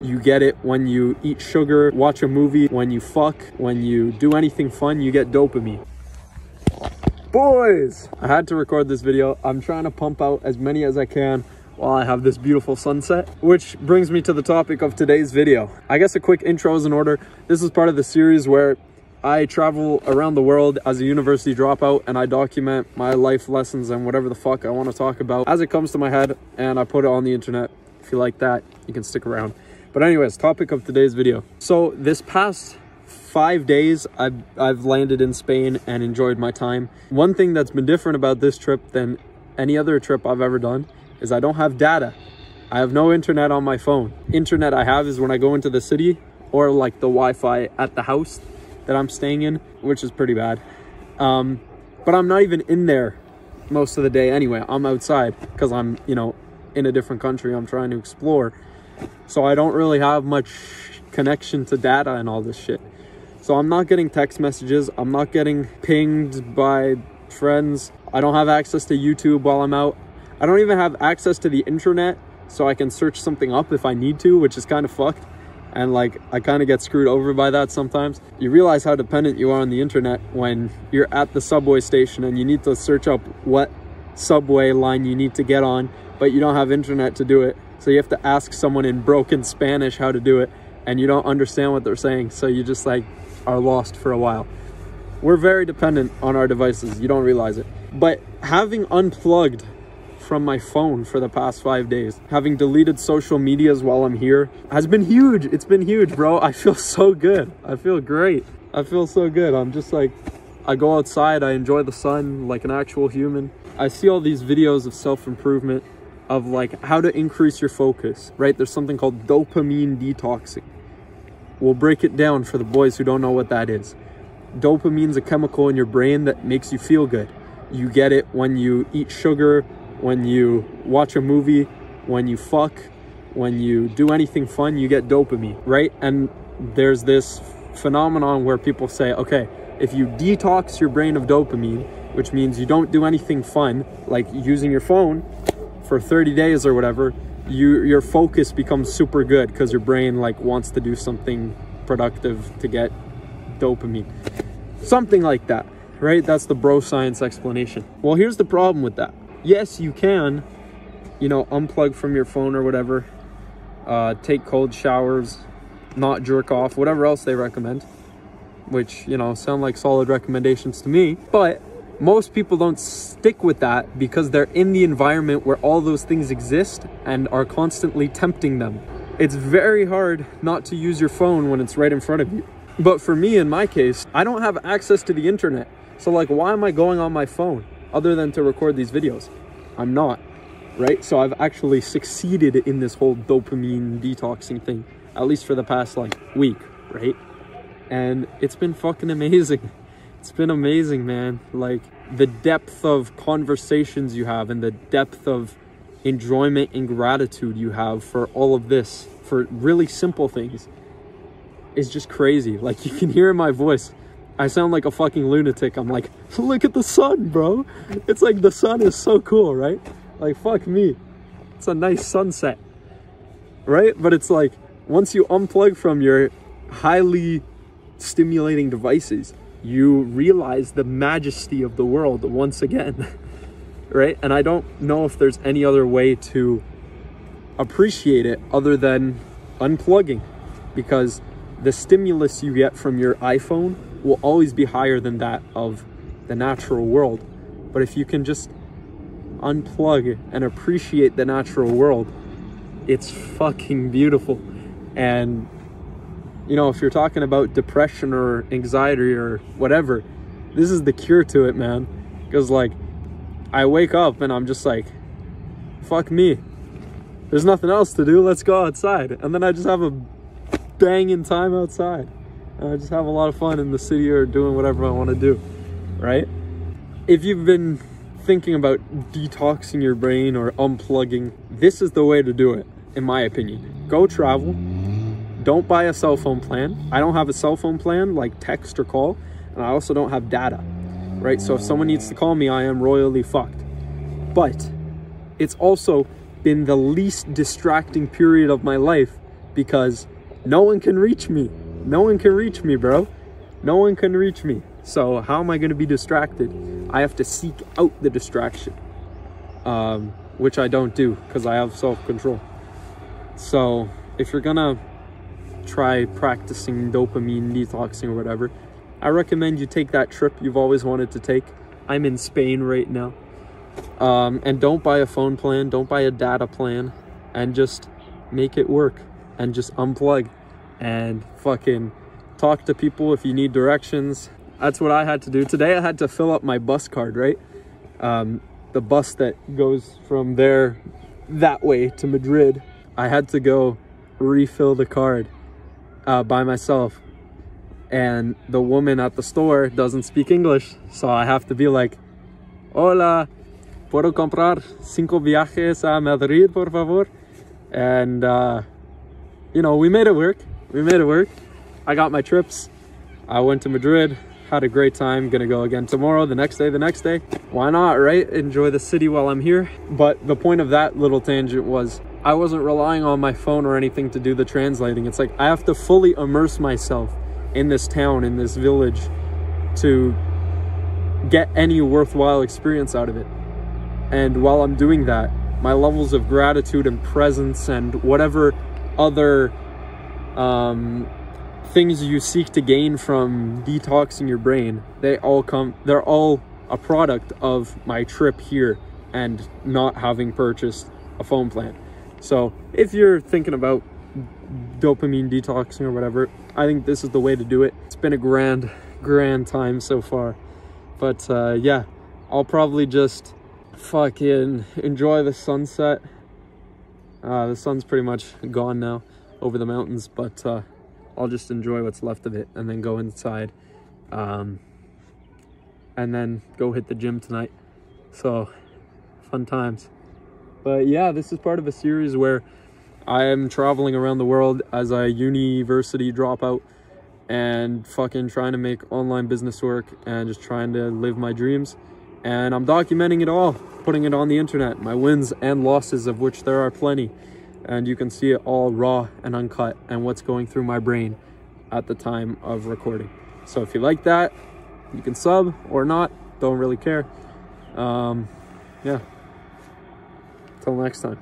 You get it when you eat sugar, watch a movie, when you fuck, when you do anything fun, you get dopamine. Boys, I had to record this video. I'm trying to pump out as many as I can while I have this beautiful sunset, which brings me to the topic of today's video. I guess a quick intro is in order. This is part of the series where I travel around the world as a university dropout and I document my life lessons and whatever the fuck I want to talk about as it comes to my head, and I put it on the internet. If you like that, you can stick around. But anyways, topic of today's video. So this past 5 days, I've landed in Spain and enjoyed my time. One thing that's been different about this trip than any other trip I've ever done is I don't have data. I have no internet on my phone. Internet I have is when I go into the city or like the Wi-Fi at the house that I'm staying in, which is pretty bad. But I'm not even in there most of the day anyway. I'm outside because I'm, you know, in a different country. I'm trying to explore. So I don't really have much connection to data and all this shit. So I'm not getting text messages. I'm not getting pinged by friends. I don't have access to YouTube while I'm out. I don't even have access to the internet so I can search something up if I need to, which is kind of fucked. And like, I kind of get screwed over by that sometimes. You realize how dependent you are on the internet when you're at the subway station and you need to search up what subway line you need to get on, but you don't have internet to do it. So you have to ask someone in broken Spanish how to do it, and you don't understand what they're saying. So you just like are lost for a while. We're very dependent on our devices. You don't realize it. But having unplugged from my phone for the past 5 days, having deleted social medias while I'm here has been huge. It's been huge, bro. I feel so good. I feel great. I feel so good. I'm just like, I go outside, I enjoy the sun like an actual human. I see all these videos of self-improvement, of like how to increase your focus, right? There's something called dopamine detoxing. We'll break it down for the boys who don't know what that is. Dopamine's a chemical in your brain that makes you feel good. You get it when you eat sugar, when you watch a movie, when you fuck, when you do anything fun, you get dopamine, right? And there's this phenomenon where people say, okay, if you detox your brain of dopamine, which means you don't do anything fun, like using your phone for 30 days or whatever, your focus becomes super good because your brain like wants to do something productive to get dopamine. Something like that, right? That's the bro science explanation. Well, here's the problem with that. Yes, you can, you know, unplug from your phone or whatever, take cold showers, not jerk off, whatever else they recommend, which, you know, sound like solid recommendations to me. But most people don't stick with that because they're in the environment where all those things exist and are constantly tempting them. It's very hard not to use your phone when it's right in front of you. But for me, in my case, I don't have access to the internet. So like, why am I going on my phone other than to record these videos? I'm not, right? So I've actually succeeded in this whole dopamine detoxing thing, at least for the past like week, right? And it's been fucking amazing. It's been amazing, man. Like the depth of conversations you have and the depth of enjoyment and gratitude you have for all of this, for really simple things, is just crazy. Like you can hear in my voice, I sound like a fucking lunatic. I'm like, look at the sun, bro. It's like the sun is so cool, right? Like, fuck me. It's a nice sunset, right? But it's like, once you unplug from your highly stimulating devices, you realize the majesty of the world once again, right? And I don't know if there's any other way to appreciate it other than unplugging, because the stimulus you get from your iPhone will always be higher than that of the natural world. But if you can just unplug and appreciate the natural world, it's fucking beautiful. And you know, if you're talking about depression or anxiety or whatever, this is the cure to it, man. Because like, I wake up and I'm just like, fuck me, there's nothing else to do, let's go outside. And then I just have a banging time outside. And I just have a lot of fun in the city or doing whatever I want to do, right? If you've been thinking about detoxing your brain or unplugging, this is the way to do it, in my opinion. Go travel. Don't buy a cell phone plan. I don't have a cell phone plan like text or call, and I also don't have data, right? So if someone needs to call me, I am royally fucked. But it's also been the least distracting period of my life because no one can reach me. No one can reach me, bro. No one can reach me. So how am I going to be distracted? I have to seek out the distraction, which I don't do because I have self-control. So if you're gonna try practicing dopamine detoxing or whatever, I recommend you take that trip you've always wanted to take. I'm in Spain right now. And don't buy a phone plan, don't buy a data plan, and just make it work and just unplug and fucking talk to people if you need directions. That's what I had to do. Today I had to fill up my bus card, right? The bus that goes from there that way to Madrid. I had to go refill the card by myself. And the woman at the store doesn't speak English. So I have to be like, hola, ¿puedo comprar 5 viajes a Madrid, por favor? And, you know, we made it work. We made it work. I got my trips. I went to Madrid, had a great time. Gonna go again tomorrow, the next day, the next day. Why not, right? Enjoy the city while I'm here. But the point of that little tangent was I wasn't relying on my phone or anything to do the translating. It's like I have to fully immerse myself in this town, in this village, to get any worthwhile experience out of it. And while I'm doing that, my levels of gratitude and presence and whatever other things you seek to gain from detoxing your brain, they're all a product of my trip here and not having purchased a phone plan. So if you're thinking about dopamine detoxing or whatever, I think this is the way to do it. It's been a grand time so far. But yeah, I'll probably just fucking enjoy the sunset. The sun's pretty much gone now over the mountains, but I'll just enjoy what's left of it and then go inside, and then go hit the gym tonight. So fun times. But yeah, this is part of a series where I am traveling around the world as a university dropout and fucking trying to make online business work and just trying to live my dreams. And I'm documenting it all, putting it on the internet, my wins and losses, of which there are plenty. And you can see it all raw and uncut and what's going through my brain at the time of recording. So if you like that, you can sub or not, don't really care. Yeah, till next time.